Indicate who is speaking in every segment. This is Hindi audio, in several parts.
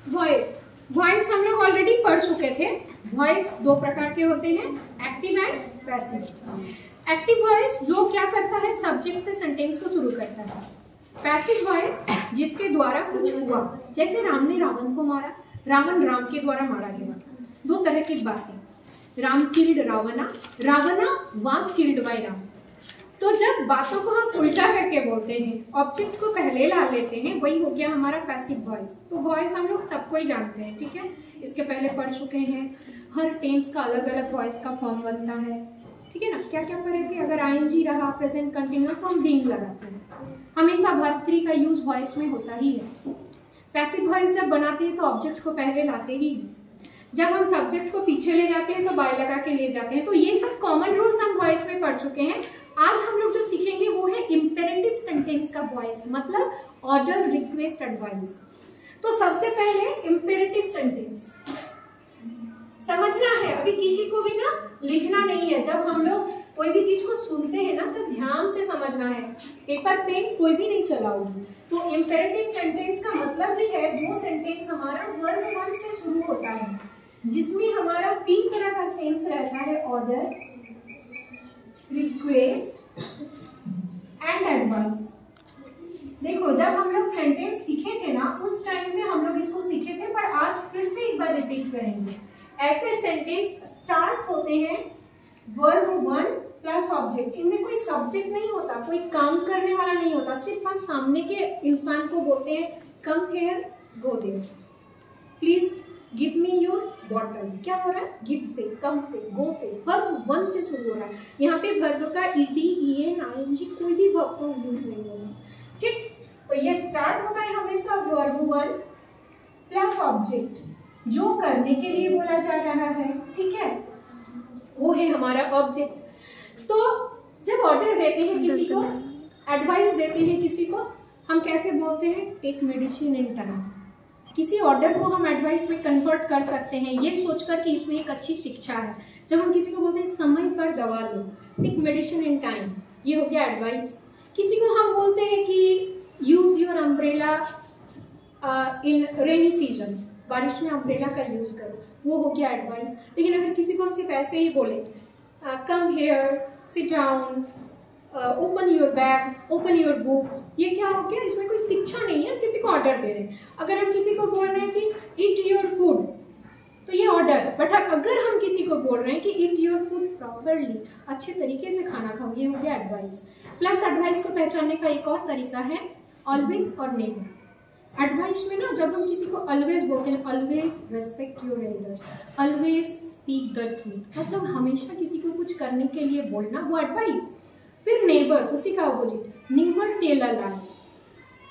Speaker 1: वॉइस, वॉइस हम लोग ऑलरेडी पढ़ चुके थे। वॉइस दो प्रकार के होते हैं, active and passive. Active voice जो क्या करता है, सब्जेक्ट से सेंटेंस को शुरू करता है। पैसिव वॉइस जिसके द्वारा कुछ हुआ, जैसे राम ने रावण को मारा, रावण राम के द्वारा मारा गया। दो तरह की बातें, Ram killed Ravana, Ravana was killed by Ram. तो जब बातों को हम उल्टा करके बोलते हैं, ऑब्जेक्ट को पहले ला लेते हैं, वही हो गया हमारा पैसिव वॉइस। तो वॉइस हम लोग सबको ही जानते हैं, ठीक है, इसके पहले पढ़ चुके हैं। हर टेंस का अलग अलग वॉइस का फॉर्म बनता है, ठीक है ना। क्या क्या पढ़े थे, अगर आईएनजी रहा प्रेजेंट कंटिन्यूअस तो हम बीइंग लगाते हैं। हमेशा वर्ब 3 का यूज वॉइस में होता ही है। पैसिव वॉइस जब बनाते हैं तो ऑब्जेक्ट को पहले लाते ही हैं। जब हम सब्जेक्ट को पीछे ले जाते हैं तो बाय लगा के ले जाते हैं। तो ये सब कॉमन रूल्स हम वॉइस में पढ़ चुके हैं। आज हम लोग जो सीखेंगे वो है इम्पेरेटिव सेंटेंस का वॉइस, मतलब ऑर्डर, रिक्वेस्ट, एडवाइस। तो सबसे पहले इम्पेरेटिव सेंटेंस समझना है। अभी किसी को भी ना लिखना नहीं है। जब हम लोग कोई भी चीज को सुनते हैं ना तो ध्यान से समझना है, पेपर पेन कोई भी नहीं चलाओगी। तो इम्पेरेटिव सेंटेंस का मतलब भी है जो सेंटेंस हमारा वर्ब 1 से शुरू होता है, जिसमें हमारा 3 तरह का सेंस रहता है, ऑर्डर, रिक्वेस्ट एंड एडवाइस। देखो जब हम लोग सेंटेंस सीखे थे ना, उस टाइम में हम लोग इसको सीखे थे, पर आज फिर से एक बार रिपीट करेंगे। ऐसे सेंटेंस स्टार्ट होते हैं वर्ब 1 प्लस ऑब्जेक्ट। इनमें कोई सब्जेक्ट नहीं होता, कोई काम करने वाला नहीं होता, सिर्फ हम सामने के इंसान को बोलते हैं come here go there, please give me your bottle. क्या हो रहा है, गिव से, कम से, गो से, वर्ब 1 से शुरू हो रहा है। यहाँ पे वर्ब का ईडी, ईएन, आईएनजी कोई भी वर्ब को यूज नहीं होगा, ठीक। तो ये स्टार्ट होता है हमेशा वर्ब 1 प्लस ऑब्जेक्ट, जो करने के लिए बोला जा रहा है, ठीक है, वो है हमारा ऑब्जेक्ट। तो जब ऑर्डर देते हैं किसी को, एडवाइस देते हैं किसी को, हम कैसे बोलते हैं, टेक मेडिसिन इन टाइम। किसी ऑर्डर को हम एडवाइस में कन्वर्ट कर सकते हैं, ये सोचकर कि इसमें एक अच्छी शिक्षा है। जब हम किसी को बोलते हैं समय पर दवा लो, टेक मेडिसिन इन टाइम, ये हो गया एडवाइस। किसी को हम बोलते हैं कि use your umbrella in rainy season, बारिश में अम्ब्रेला का यूज करो, वो हो गया एडवाइस। लेकिन अगर किसी को हम सिर्फ ऐसे ही बोले come here, sit down, open your bag, open your books, ये क्या हो गया, इसमें कोई शिक्षा नहीं है, हम किसी को ऑर्डर दे रहे हैं। अगर हम किसी को बोल रहे हैं कि ईट योर फूड, तो ये ऑर्डर। बट अगर हम किसी को बोल रहे हैं कि ईट योर फूड प्रॉपरली, अच्छे तरीके से खाना खाओ, ये हो गया एडवाइस। प्लस एडवाइस को पहचानने का एक और तरीका है ऑलवेज और नेवर। एडवाइस में ना जब हम किसी को ऑलवेज बोलते हैं, always respect your elders, always speak the truth, मतलब हमेशा किसी को कुछ करने के लिए बोलना, वो एडवाइस। फिर नेवर, उसी का opposite, never tell a lie,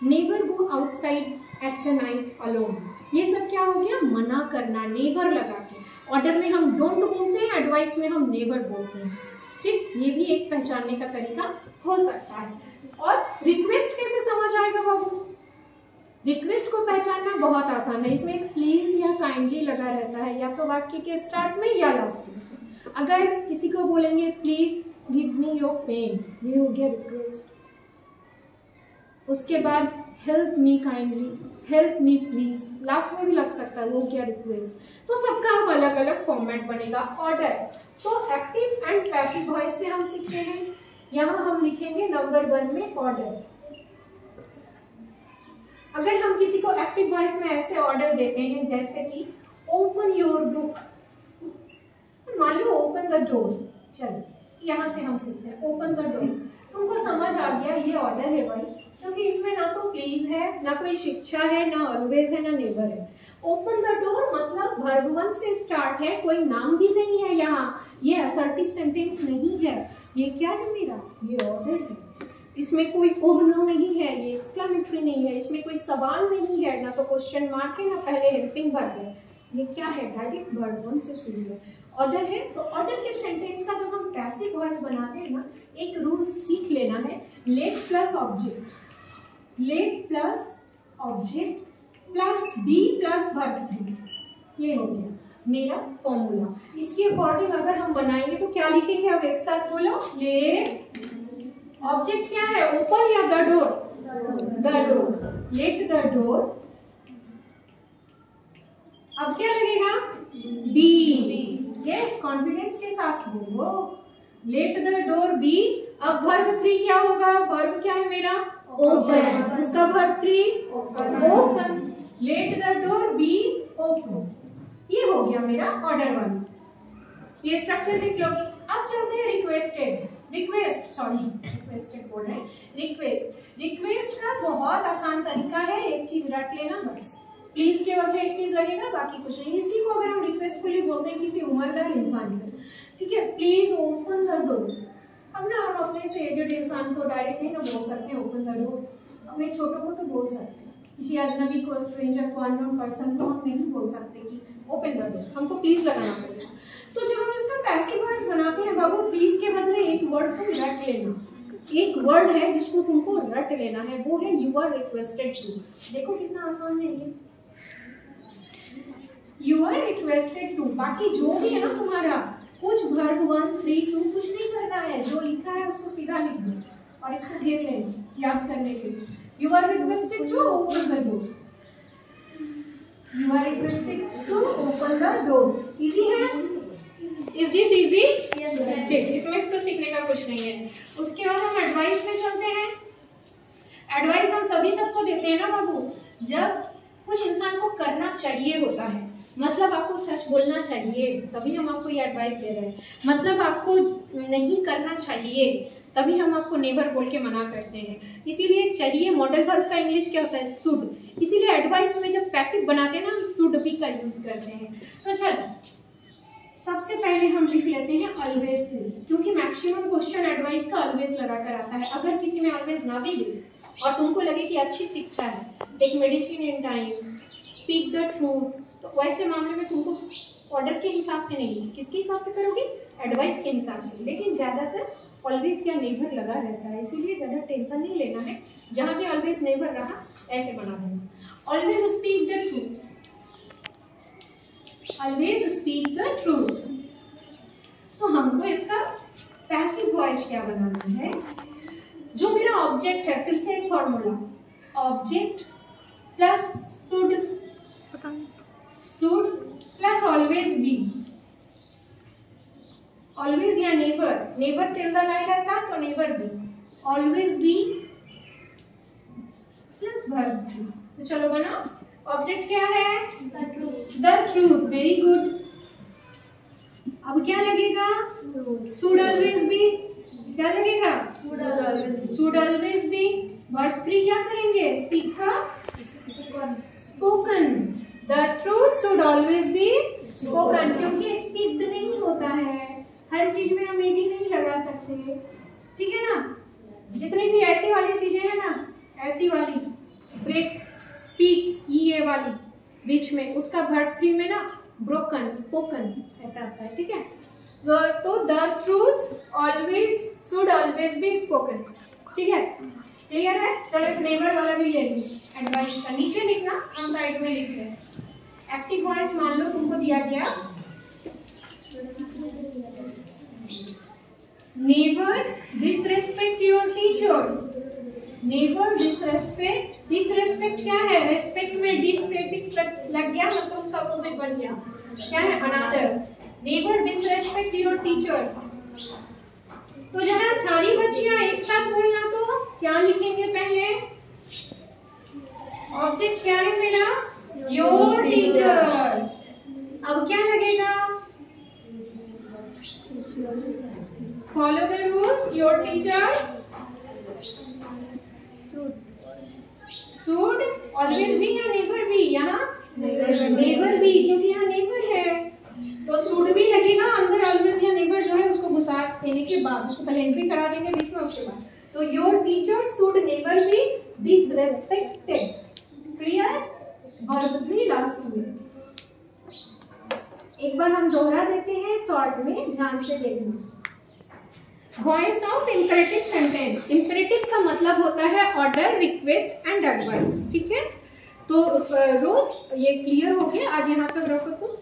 Speaker 1: never go outside at the night alone, ये सब क्या हो गया, मना करना, नेवर लगा के। ऑर्डर में हम डोंट बोलते हैं, एडवाइस में हम नेवर बोलते हैं, ठीक। ये भी एक पहचानने का तरीका हो सकता है। और रिक्वेस्ट कैसे समझ आएगा बाबू, रिक्वेस्ट को पहचानना बहुत आसान है। इसमें एक प्लीज या काइंडली लगा रहता है, या तो वाक्य के स्टार्ट में या लास्ट में। अगर किसी को बोलेंगे please give me your pen, ये हो गया रिक्वेस्ट। उसके बाद help me kindly, help me please, last में भी लग सकता है, वो हो गया रिक्वेस्ट। तो सबका अब अलग अलग फॉर्मेट बनेगा। ऑर्डर, तो एक्टिव एंड पैसिव वॉइस से हम सीखे हैं। यहाँ हम लिखेंगे नंबर 1 में ऑर्डर। अगर हम किसी को एक्टिव वॉइस में ऐसे ऑर्डर देते हैं जैसे कि ओपन योर बुक, मान लो ओपन द डोर, चलो यहाँ से हम सीखते हैं ओपन द डोर। तुमको समझ आ गया ये ऑर्डर है भाई, क्योंकि इसमें ना तो प्लीज है, ना कोई शिक्षा है, ना ऑलवेज है, ना नेवर है। ओपन द डोर मतलब वर्ब 1 से स्टार्ट है, कोई नाम भी नहीं है यहाँ, ये असर्टिव सेंटेंस नहीं है। ये क्या है मेरा, ये ऑर्डर है, इसमें कोई ओह नो नहीं है, ये एक्सक्लेमेटरी नहीं है, इसमें कोई सवाल नहीं है, ना तो क्वेश्चन मार्क है, ना पहले हेल्पिंग वर्ब है। ये क्या है, डायरेक्ट वर्ब 1 से शुरू है, ऑर्डर है। तो ऑर्डर के सेंटेंस का जब हम पैसिव वॉइस बनाते हैं ना, एक रूल सीख लेना है, let plus object, let plus object plus be plus verb 3, ये हो गया मेरा फॉर्मूला। इसके अकॉर्डिंग अगर हम बनाएंगे तो क्या लिखेंगे, अब एक साथ बोलो, लेट ऑब्जेक्ट क्या है, ओपन या the door, the door, let the door अब क्या लगेगा? बी। यस, कॉन्फिडेंस के साथ बोलो। Let the door be. अब वर्ब 3 क्या होगा? वर्ब क्या है मेरा? ओपन। उसका verb 3 open. Let the door be open. ये हो गया मेरा ऑर्डर वाला। ये स्ट्रक्चर लिख लोगे। अब चलते हैं रिक्वेस्टेड बोल रहे हैं। रिक्वेस्ट का बहुत आसान तरीका है, एक चीज रट लेना बस। प्लीज के वक्त एक चीज लगेगा, बाकी कुछ नहीं। इसी को अगर हम रिक्वेस्टफुली बोलते हैं किसी उम्रदार इंसान को, ठीक है, प्लीज ओपन द डोर। अब ना हम अपने से एजेड इंसान को डायरेक्ट नहीं ना बोल सकते ओपन द डोर, अपने छोटों को तो बोल सकते हैं, किसी अजनबी को, स्ट्रेंजर को, अननोन पर्सन को हम नहीं बोल सकते कि ओपन द डोर, हमको प्लीज लगाना पड़ेगा। तो जब हम इसका पैसिव वॉइस बनाते हैं बाबू, प्लीज के बदले एक वर्ड को रट लेना। एक वर्ड है जिसको तुमको रट लेना है, वो है यू आर रिक्वेस्टेड टू। देखो कितना आसान है ये, यू आर रिक्वेस्टेड टू। बाकी जो भी है ना तुम्हारा, कुछ वर्ब 1, 3, 2 कुछ नहीं करना है, जो लिखा है उसको सीधा लिख दो और इसको घेर लेना याद करने के लिए। You are requested to open the door. You are requested to open the door. Easy है? Is this easy? ठीक, इसमें तो सीखने का कुछ नहीं है। उसके बाद हम एडवाइस में चलते हैं। एडवाइस हम तभी सबको देते हैं ना बाबू, जब कुछ इंसान को करना चाहिए होता है। मतलब आपको सच बोलना चाहिए, तभी हम आपको ये एडवाइस दे रहे हैं। मतलब आपको नहीं करना चाहिए, तभी हम आपको नेवर बोल के मना करते हैं। इसीलिए चाहिए मॉडल वर्ब का इंग्लिश क्या होता है? शुड। इसीलिए एडवाइस में जब पैसिव बनाते हैं ना, हम शुड भी का यूज करते हैं। तो चलो सबसे पहले हम लिख लेते हैं ऑलवेज से, क्योंकि मैक्सिमम क्वेश्चन एडवाइस का ऑलवेज लगा कर आता है। अगर किसी में ऑलवेज ना भी दे और तुमको लगे कि अच्छी शिक्षा है, take medicine in time, speak the truth, तो वैसे मामले में तुमको ऑर्डर के हिसाब से नहीं, किसके हिसाब से करोगे? एडवाइस के हिसाब से। लेकिन ज़्यादातर ऑलवेज या नेवर लगा रहता है, इसीलिए ज़्यादा टेंशन नहीं लेना है। जहाँ भी ऑलवेज नेवर रहा ऐसे बना देना। Always speak the truth. Always speak the truth. तो हमको इसका पैसिव वॉइस क्या बनाना है? जो मेरा ऑब्जेक्ट है, फिर से एक formula, object plus should plus always be. Always या never, never till the line रहता तो never be, always be plus verb be. तो चलो बना, ऑब्जेक्ट क्या है? The truth. Very good. अब क्या लगेगा? Should always be. क्या लगेगा? Should always B. वर्ब 3 क्या करेंगे? स्पीक का spoken. The truth should always be spoken, क्योंकि स्पीक्ड नहीं होता है, हर चीज में हम एडी नहीं लगा सकते, ठीक है ना। जितनी भी ऐसी वाली चीजें हैं ना, ऐसी वाली ब्रेक, स्पीक, ये वाली बीच में, उसका वर्ब 3 में ना ब्रोकन, स्पोकन ऐसा आता है, ठीक है। तो the truth always should always be spoken, ठीक है, क्लियर है। चलो एक नेवर वाला भी ले ली, एडवाइस का नीचे लिखना, हम साइड में लिख रहे हैं। एक्टिव वॉइस मान लो तुमको दिया गया, never disrespect your teachers. Never disrespect, disrespect क्या है? रेस्पेक्ट में डिस प्रीफिक्स लग गया, मतलब उसका अपोजिट बन गया, क्या है? Another. Never disrespect your teachers. तो जरा सारी बच्चियां एक साथ बोलना, तो क्या लिखेंगे पहले? ऑब्जेक्ट क्या है मेरा? Your teachers. अब क्या लगेगा? Follow the rules, your teachers should always B या नेवर बी? यहाँ नेवर बी, क्योंकि यहाँ नेवर है, तो शुड भी लगेगा अंदर, ऑलवेज या नेवर जो है उसको घुसा देने के बाद, उसको पहले एंट्री करा देंगे बीच में, उसके बाद तो your teachers should never be disrespected. Clear? Verb 3 last में। एक बार हम दोहरा देते हैं शॉर्ट में, ध्यान से देखना। Voice of imperative sentence. Imperative का मतलब होता है ऑर्डर, रिक्वेस्ट एंड एडवाइस, ठीक है। तो रोज ये क्लियर हो गया, आज यहाँ तक रखो तुम।